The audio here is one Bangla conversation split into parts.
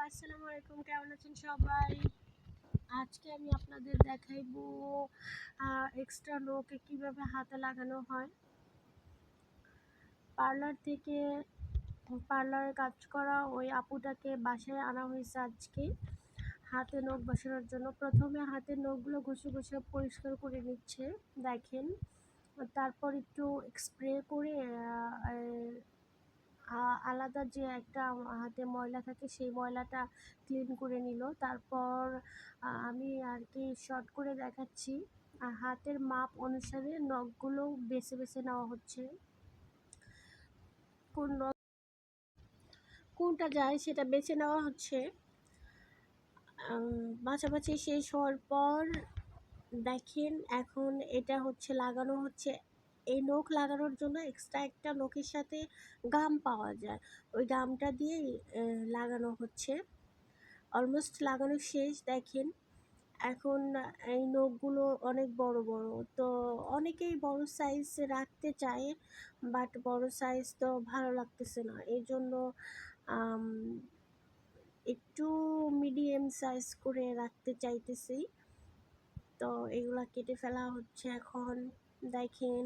আসসালামু আলাইকুম, কেমন আছেন সবাই? আজকে আমি আপনাদের দেখাইবো এক্সট্রা নখে কিভাবে হাতে লাগানো হয়। পার্লারে কাজ করা ওই আপুটাকে বাসায় আনা হয়েছে আজকে হাতে নখ বসানোর জন্য। প্রথমে হাতের নখগুলো ঘষে ঘষে পরিষ্কার করে নিচ্ছে, দেখেন। তারপর একটু স্প্রে করে আলাদা যে একটা হাতে ময়লা থাকে সেই ময়লাটা ক্লিন করে নিল। তারপর আমি আর কি শর্ট করে দেখাচ্ছি। হাতের মাপ অনুসারে নখগুলো বেছে বেছে নেওয়া হচ্ছে, কোন নখ কোনটা যায় সেটা বেছে নেওয়া হচ্ছে। বাছাবাছি শেষ হওয়ার পর দেখেন এখন এটা হচ্ছে লাগানো হচ্ছে। এই নখ লাগানোর জন্য এক্সট্রা একটা নখের সাথে গাম পাওয়া যায়, ওই গামটা দিয়েই লাগানো হচ্ছে। অলমোস্ট লাগানো শেষ, দেখেন। এখন এই নখগুলো অনেক বড় বড়, তো অনেকেই বড় সাইজ রাখতে চায়, বাট বড় সাইজ তো ভালো লাগতেছে না, এই জন্য একটু মিডিয়াম সাইজ করে রাখতে চাইতেছি। তো এগুলা কেটে ফেলা হচ্ছে এখন, দেখেন।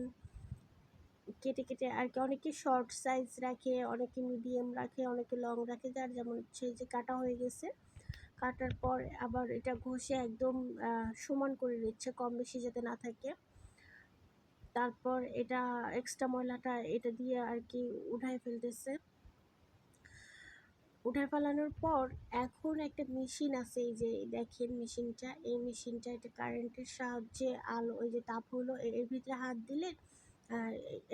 কেটে কেটে আর কি, অনেকে শর্ট সাইজ রাখে, অনেকে মিডিয়াম রাখে, অনেকে লং রাখে, যার যেমন হচ্ছে যে কাটা হয়ে গেছে। কাটার পর আবার এটা ঘষে একদম সমান করে নিচ্ছে, কম বেশি যাতে না থাকে। তারপর এটা এক্সট্রা ময়লাটা এটা দিয়ে আর কি উঠায় ফেলতেছে। উঠায় ফেলানোর পর এখন একটা মেশিন আছে, এই যে দেখেন মেশিনটা, এই মেশিনটা এটা কারেন্টের সাহায্যে আলো, ওই যে তাপ হলো এর ভিতরে হাত দিলে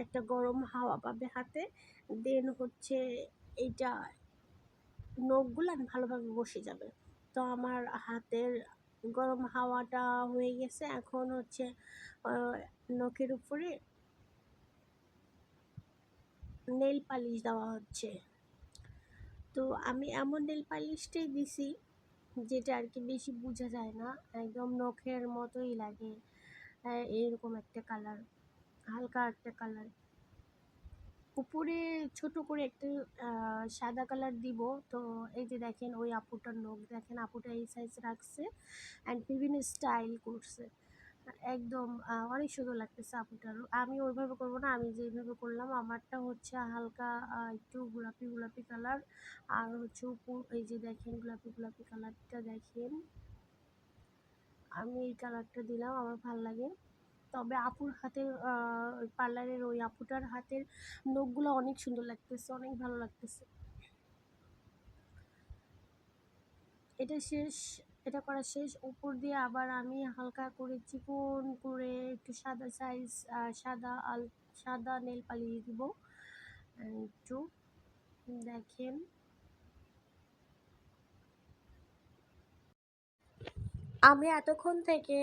একটা গরম হাওয়া পাবে হাতে, দেন হচ্ছে এইটা নখগুলো ভালোভাবে বসে যাবে। তো আমার হাতের গরম হাওয়াটা হয়ে গেছে, এখন হচ্ছে নখের উপরে নেল পালিশ দেওয়া হচ্ছে। তো আমি এমন নেল পালিশটাই দিছি যেটা আর কি বেশি বোঝা যায় না, একদম নখের মতোই লাগে। এইরকম একটা কালার, হালকা একটা কালার। উপরে ছোট করে একটু সাদা কালার দিব। তো এই যে দেখেন ওই আপুটার নখ, দেখেন আপুটা এই সাইজ রাখছে অ্যান্ড বিভিন্ন স্টাইল করছে, একদম অনেক সুন্দর লাগতেছে আপুটার। আমি ওইভাবে করবো না, আমি যেইভাবে করলাম আমারটা হচ্ছে হালকা একটু গোলাপি গোলাপি কালার, আর হচ্ছে উপর এই যে দেখেন গোলাপি গোলাপি কালারটা, দেখেন আমি এই কালারটা দিলাম, আমার ভালো লাগে। তবে আপুর হাতের পার্লারের ওই আপুটার হাতের নখগুলো অনেক সুন্দর লাগতেছে, অনেক ভালো লাগতেছে। এটা শেষ, এটা করা শেষ। উপর দিয়ে আবার আমি হালকা করে চিকন করে একটু সাদা সাইজ সাদা নেল পালিশ দিব একটু, দেখেন। আমি এতক্ষণ থেকে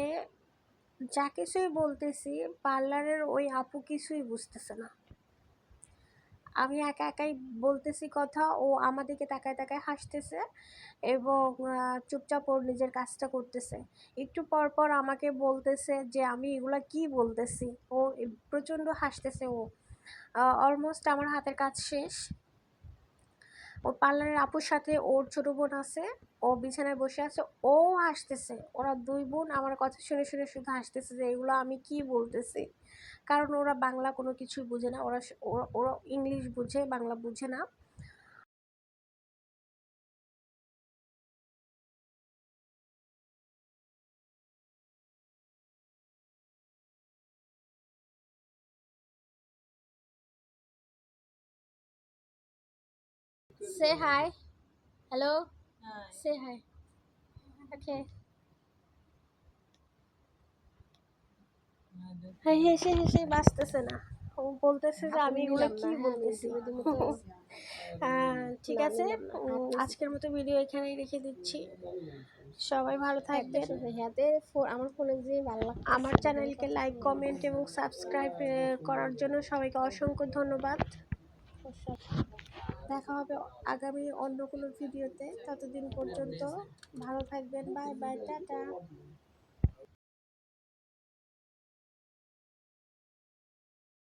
যা কিছুই বলতেছি পার্লারের ওই আপু কিছুই বুঝতেছে না। আমি একা একাই বলতেছি কথা, ও আমাদেরকে তাকায় তাকায় হাসতেছে এবং চুপচাপ ওর নিজের কাজটা করতেছে। একটু পর পর আমাকে বলতেছে যে আমি এগুলা কি বলতেছি, ও প্রচণ্ড হাসতেছে। ও অলমোস্ট আমার হাতের কাজ শেষ। ও পার্লারের আপুর সাথে ওর ছোট বোন আছে, ও বিছানায় বসে আছে, ও হাসতেছে। ওরা দুই বোন আমার কথা শুনে শুনে শুধু হাসতেছে যে এগুলো আমি কি বলতেছি, কারণ ওরা বাংলা কোনো কিছুই বুঝে না, ওরা ওরা ইংলিশ বুঝে, বাংলা বুঝে না। Say hi. Hello. Hi. Say hi. Okay. হ্যাঁ, হেসে হেসে বাঁচতেছে না, ও বলতেছে যে আমি এগুলো কি বলতেছি। ঠিক আছে, আজকের মতো ভিডিও এখানেই রেখে দিচ্ছি। সবাই ভালো থাকবেন। আমার ফোনে যে ভালো লাগছে, আমার চ্যানেলকে লাইক কমেন্ট এবং সাবস্ক্রাইব করার জন্য সবাইকে অসংখ্য ধন্যবাদ। দেখা হবে আগামী অন্য কোনো ভিডিওতে, ততদিন পর্যন্ত ভালো থাকবেন। Bye bye, tata.